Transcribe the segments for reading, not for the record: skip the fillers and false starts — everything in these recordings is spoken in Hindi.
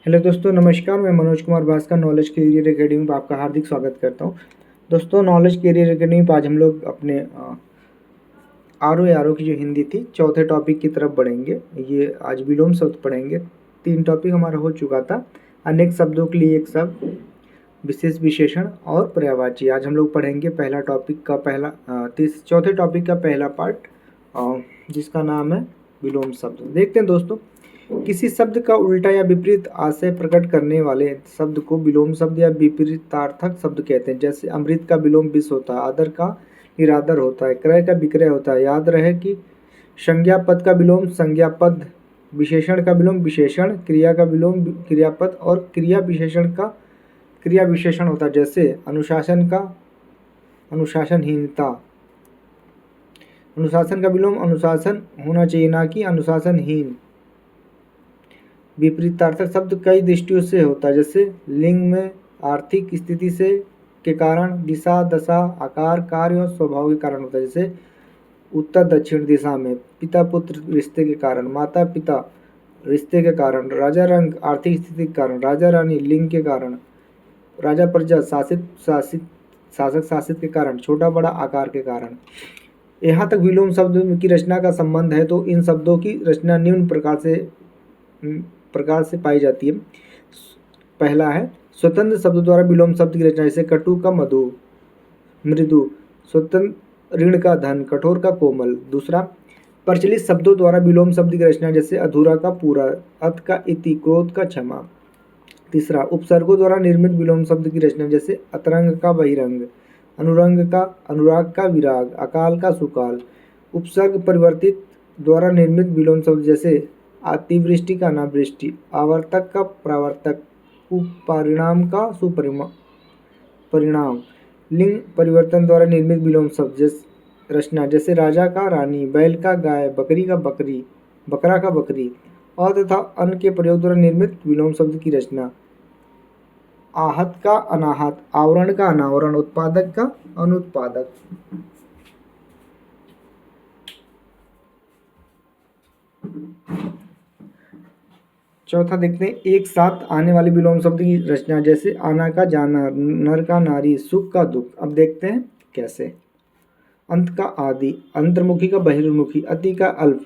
हेलो दोस्तों, नमस्कार। मैं Manoj Kumar Bhaskar knowledge career academy में आपका हार्दिक स्वागत करता हूं। दोस्तों, नॉलेज कैरियर एकेडमी में आज हम लोग अपने आर ओ की जो हिंदी थी चौथे टॉपिक की तरफ बढ़ेंगे। ये आज विलोम शब्द पढ़ेंगे। 3 टॉपिक हमारा हो चुका था। अनेक शब्दों के लिए एक शब्द, विशेष विशेषण और पर्यायवाची। आज हम लोग पढ़ेंगे पहला टॉपिक का चौथे टॉपिक का पहला पार्ट, जिसका नाम है विलोम शब्द। देखते हैं दोस्तों, किसी शब्द का उल्टा या विपरीत आशय प्रकट करने वाले शब्द को विलोम शब्द या विपरीतार्थक शब्द कहते हैं। जैसे अमृत का विलोम विष होता है, आदर का निरादर होता है, क्रय का विक्रय होता है। याद रहे कि संज्ञा पद का विलोम संज्ञा पद, विशेषण का विलोम विशेषण, क्रिया का विलोम क्रियापद और क्रिया विशेषण का क्रिया विशेषण होता है। जैसे अनुशासन का अनुशासनहीनता, अनुशासन का विलोम अनुशासन होना चाहिए, ना कि अनुशासनहीन। विपरीतार्थक शब्द कई दृष्टियों से होता है। जैसे लिंग में आर्थिक स्थिति से के कारण, दिशा दशा आकार कार्य और स्वभाव के कारण होता है। जैसे उत्तर दक्षिण दिशा में, पिता पुत्र रिश्ते के कारण, माता पिता रिश्ते के कारण, राजा रंग आर्थिक स्थिति के कारण, राजा रानी लिंग के कारण, राजा प्रजा शासक शासित के कारण, छोटा बड़ा आकार के कारण। यहाँ तक विलोम शब्द की रचना का संबंध है तो इन शब्दों की रचना निम्न प्रकार से पाई जाती है। पहला है स्वतंत्र शब्द द्वारा विलोम शब्द की रचना। जैसे कटु का मधु, मृदु, स्वतंत्र ऋण का धन, कठोर का कोमल। दूसरा, प्रचलित शब्दों द्वारा विलोम शब्द की रचना। जैसे अधूरा का पूरा, अत का इति, क्रोध का क्षमा। तीसरा, उपसर्गों द्वारा निर्मित विलोम शब्द की रचना। जैसे अतरंग का बहिरंग, अनुरंग का अनुराग का विराग, अकाल का सुकाल। उपसर्ग परिवर्तित द्वारा निर्मित विलोम शब्द। जैसे अतिवृष्टि का अनावृष्टि, आवर्तक का प्रावर्तक, कुपरिणाम का सुपरिणाम। लिंग परिवर्तन द्वारा निर्मित विलोम शब्द रचना। जैसे राजा का रानी, बैल का गाय, बकरी का बकरी, बकरा का बकरी। अ तथा अन के प्रयोग द्वारा निर्मित विलोम शब्द की रचना। आहत का अनाहत, आवरण का अनावरण, उत्पादक का अनुत्पादक। चौथा देखते हैं एक साथ आने वाले विलोम शब्द की रचना। जैसे आना का जाना, नर का नारी, सुख का दुख। अब देखते हैं कैसे। अंत का आदि, अंतर्मुखी का बहिर्मुखी, अति का अल्प,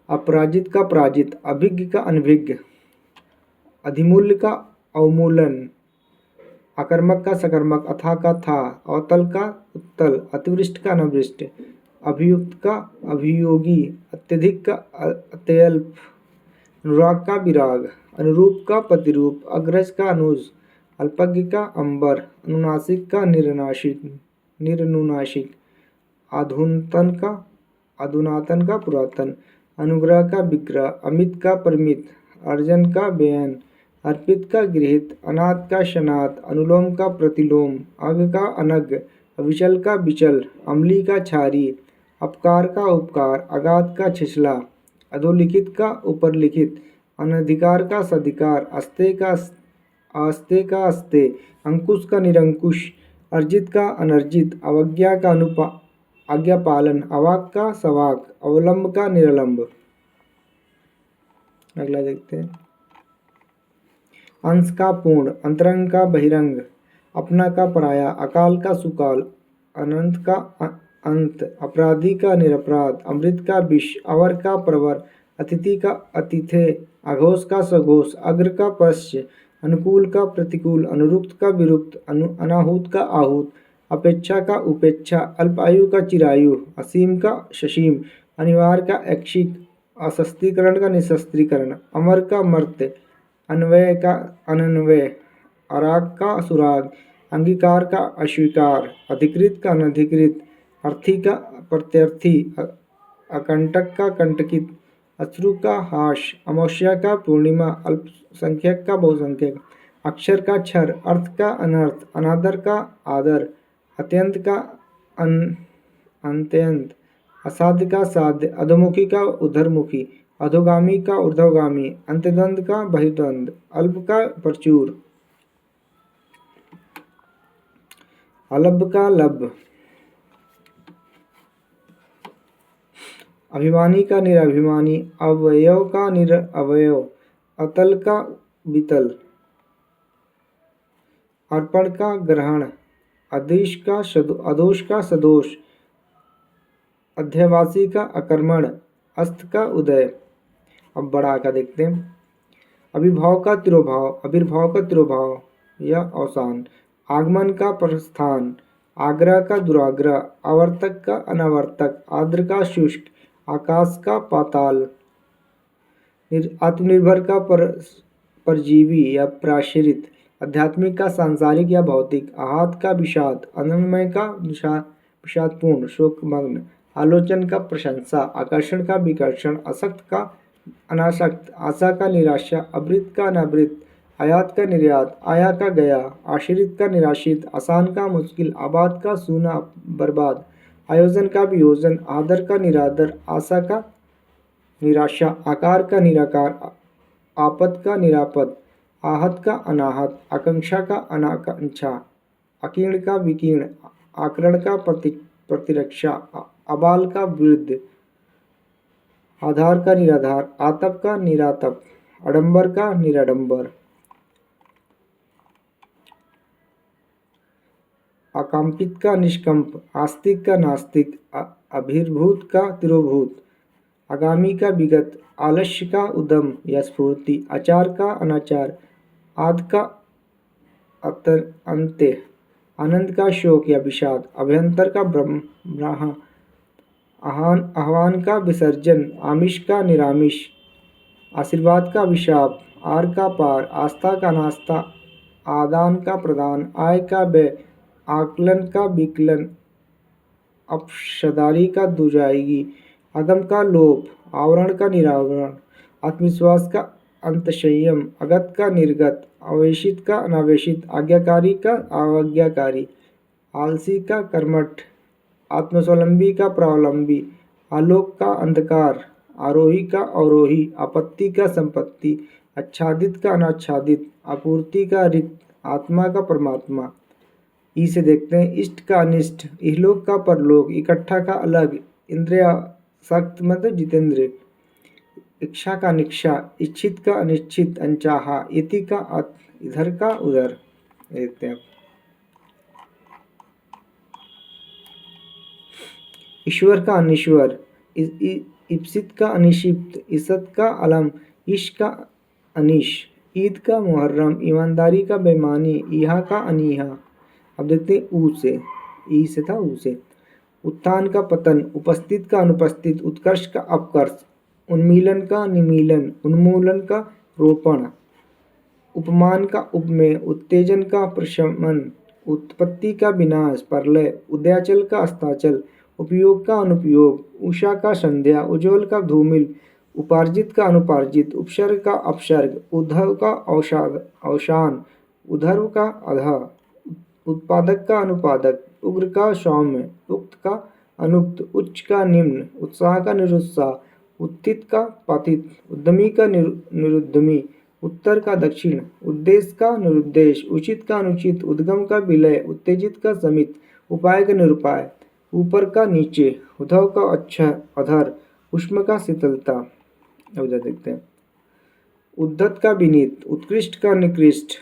अपराजित का पराजित, अभिज्ञ का अनभिज्ञ, अधिमूल्य का अवमूलन, अकर्मक का सकर्मक, अथा का था, अवतल का उत्तल, अतिवृष्ट का अनावृष्ट, अभियुक्त का अभियोगी, अत्यधिक का अत्यल्प, अनुराग का विराग, अनुरूप का प्रतिरूप, अग्रज का अनुज, अल्पज्ञ का अंबर, अनुनासिक का निरनुनासिक, अधुनातन का पुरातन, अनुग्रह का विग्रह, अमित का परिमित, अर्जन का व्ययन, अर्पित का गृहित, अनाथ का शनाथ, अनुलोम का प्रतिलोम, अग का अनग, अविचल का बिचल, अम्ली का छारी, अपकार का उपकार, अगाध का छिछला, अधोलिखित का उपरलिखित, अनधिकार का सधिकार, अस्ते का अस्ते, अंकुश का निरंकुश, अर्जित का अनर्जित, अवज्ञा का आज्ञा पालन, अवाक का सवाक, अवलंब का निरलंब। अगला देखते हैं। अंश का पूर्ण, अंतरंग का बहिरंग, अपना का पराया, अकाल का सुकाल, अनंत का अंत, अपराधी का निरपराध, अमृत का विष, अवर का प्रवर, अतिथि का अतिथे, अघोष का सघोष, अग्र का पश्च, अनुकूल का प्रतिकूल, अनुरुक्त का विरुक्त, अनाहूत का आहूत, अपेक्षा का उपेक्षा, अल्पायु का चिरायु, असीम का ससीम, अनिवार्य का ऐच्छिक, असस्तीकरण का निशस्त्रीकरण, अमर का मर्त्य, अन्वय का अनन्वय, अराग का सुराग, अंगीकार का अस्वीकार, अधिकृत का अनधिकृत, अर्थी का प्रत्यर्थी, अकंटक का कंटकित, अश्रु का हाश, अमावस्या का पूर्णिमा, अल्पसंख्यक का बहुसंख्यक, अक्षर का क्षर, अर्थ का अनर्थ, अनादर का आदर, अत्यंत का अंत्यंत, असाध्य का साध्य, अधोमुखी का उधरमुखी, अधोगामी का ऊर्ध्वगामी, अंत्यद्वंद का बहिर्द्वंद, अल्प का प्रचुर, अलभ का लब, अभिमानी का निराभिमानी, अवयव का निरअवयव, अतल का बीतल, अर्पण का ग्रहण, अदोष का सदोष, अध्यावासी का अकर्मण, अस्त का उदय। अब बड़ा का देखते हैं। अभिभाव का तिरोभाव, आविर्भाव का तिरोभाव या अवसान, आगमन का प्रस्थान, आग्रह का दुराग्रह, आवर्तक का अनावर्तक, आर्द्र का शुष्क, आकाश का पाताल, आत्मनिर्भर का परजीवी या प्राश्रित, आध्यात्मिक का सांसारिक या भौतिक, आहत का विषाद, आनंदमय का विषादपूर्ण शोकमग्न, आलोचन का प्रशंसा, आकर्षण का विकर्षण, असक्त का अनासक्त, आशा का निराशा, अवृत का अनावृत, आयात का निर्यात, आया का गया, आश्रित का निराश्रित, आसान का मुश्किल, आबाद का सूना बर्बाद, आयोजन का वियोजन, आदर का निरादर, आशा का निराशा, आकार का निराकार, आपद का निरापद, आहत का अनाहत, आकांक्षा का अनाकांक्षा, अकीर्ण का विकीर्ण, आकरण का प्रतिरक्षा, अबाल का वृद्ध, आधार का निराधार, आतप का निरातप, आडंबर का निराडंबर, अकंपित का निष्कंप, आस्तिक का नास्तिक, अभिर्भूत का तिरोभूत, आगामी का विगत, आलस्य का उद्यम या स्फूर्ति, आचार का अनाचार, आद का अंत्य, आनंद का शोक या विषाद, अभ्यंतर का ब्रह्म, आह्वान का विसर्जन, आमिष का निरामिष, आशीर्वाद का विशाप, आर का पार, आस्था का नास्ता, आदान का प्रदान, आय का व्यय, आकलन का विकलन, अपशदारी का दुजाएगी, अदम का लोभ, आवरण का निरावरण, आत्मविश्वास का अंतशय्यम, अगत का निर्गत, आवेशित का अनावेशित, आज्ञाकारी का अवज्ञाकारी, आलसी का कर्मठ, आत्मस्वावलंबी का प्रावलंबी, आलोक का अंधकार, आरोही का अवरोही, आपत्ति का संपत्ति, आच्छादित का अनाच्छादित, आपूर्ति का रिक्त, आत्मा का परमात्मा। ई से देखते हैं। इष्ट का अनिष्ट, इहलोक का परलोक, इकट्ठा का अलग, इंद्रिया सक्त मतलब जितेंद्र, इच्छा का निक्षा, इच्छित का अनिश्चित अनचाहा, इति का अत, इधर का उधर। देखते हैं ईश्वर का अनिश्वर, इप्सित का अनिशिप्त, इसत का अलम, ईश का अनिश, ईद का मुहर्रम, ईमानदारी का बेईमानी, इहा का अनीहा। अब देखते हैं ऊ से, ई से था ऊ से। उत्थान का पतन, उपस्थित का अनुपस्थित, उत्कर्ष का अपकर्ष, उन्मीलन का निमीलन, उन्मूलन का रोपण, उपमान का उपमेय, उत्तेजन का प्रशमन, उत्पत्ति का विनाश, प्रलय, उदयाचल का अस्ताचल, उपयोग का अनुपयोग, उषा का संध्या, उज्ज्वल का धूमिल, उपार्जित का अनुपार्जित, उपसर्ग का अपसर्ग, उद्धव का अवसान, उधर्व का अधा, उत्पादक का अनुपादक, उग्र का सौम्य, उक्त का अनुक्त, उच्च का निम्न, उत्साह का निरुत्साह, उत्थित का पतित, उद्यमी का निरुद्यमी, उत्तर का दक्षिण, उद्देश्य का निरुद्देश, उचित का अनुचित, उद्गम का विलय, उत्तेजित का समित, उपाय का निरुपाय, ऊपर का नीचे, उद्धव का अच्छा अधर, उष्म का शीतलता। अब देखते हैं उद्धत का विनीत, उत्कृष्ट का निकृष्ट,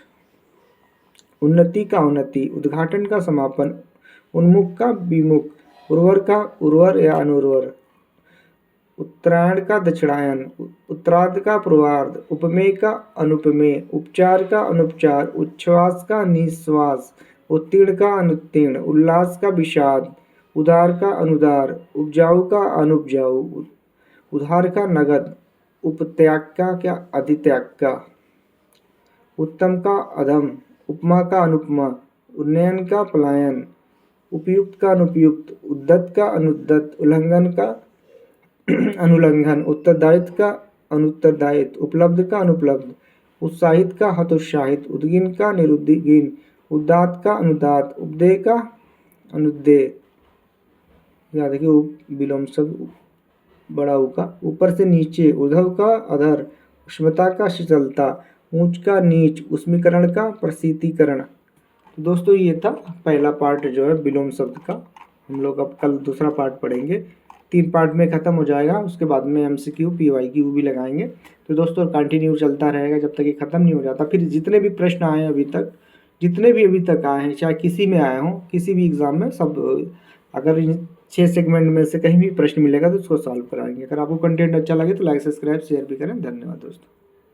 उन्नति का उन्नति, उद्घाटन का समापन, उन्मुख का विमुख, उर्वर का उर्वर या अनुर्वर, उत्तरायण का दक्षिणायन, उत्तरार्ध का पूर्वार्ध, उपमेय का अनुपमेय, उपचार का अनुपचार, उच्छ्वास का निश्वास, उत्तीर्ण का अनुत्तीर्ण, उल्लास का विषाद, उदार का अनुदार, उपजाऊ का अनुपजाऊ, उधार का नगद, उपत्याग का क्या अधित्याग का, उत्तम का अधम, उपमा का अनुपमा, उन्नयन का पलायन, उपयुक्त का अनुपयुक्त, उद्दत का अनुद्दत, उल्लंघन का अनुल्लंघन, उत्तरदायित्व का अनुत्तरदायित्व, उपलब्ध का अनुपलब्ध, उत्साहित का हतोत्साहित, उद्गिन का निरुद्गिन, उदात का अनुदात, उपदेय का अनुदेय। याद रखिए विलोम शब्द बड़ा ऊ का, ऊपर से नीचे, उद्धव का अधर, उष्मता का शीतलता, ऊंच का नीच, उष्मीकरण का प्रशीतीकरण। तो दोस्तों ये था पहला पार्ट जो है विलोम शब्द का। हम लोग अब कल दूसरा पार्ट पढ़ेंगे। 3 पार्ट में ख़त्म हो जाएगा। उसके बाद में MCQ PYQ भी लगाएंगे। तो दोस्तों कंटिन्यू चलता रहेगा जब तक ये ख़त्म नहीं हो जाता। फिर जितने भी प्रश्न आए हैं अभी तक, जितने भी अभी तक आए हैं, चाहे किसी में आए हों, किसी भी एग्ज़ाम में, सब अगर इन 6 सेगमेंट में से कहीं भी प्रश्न मिलेगा तो उसको सॉल्व कराएंगे। अगर आपको कंटेंट अच्छा लगे तो लाइक, सब्सक्राइब, शेयर भी करें। धन्यवाद दोस्तों।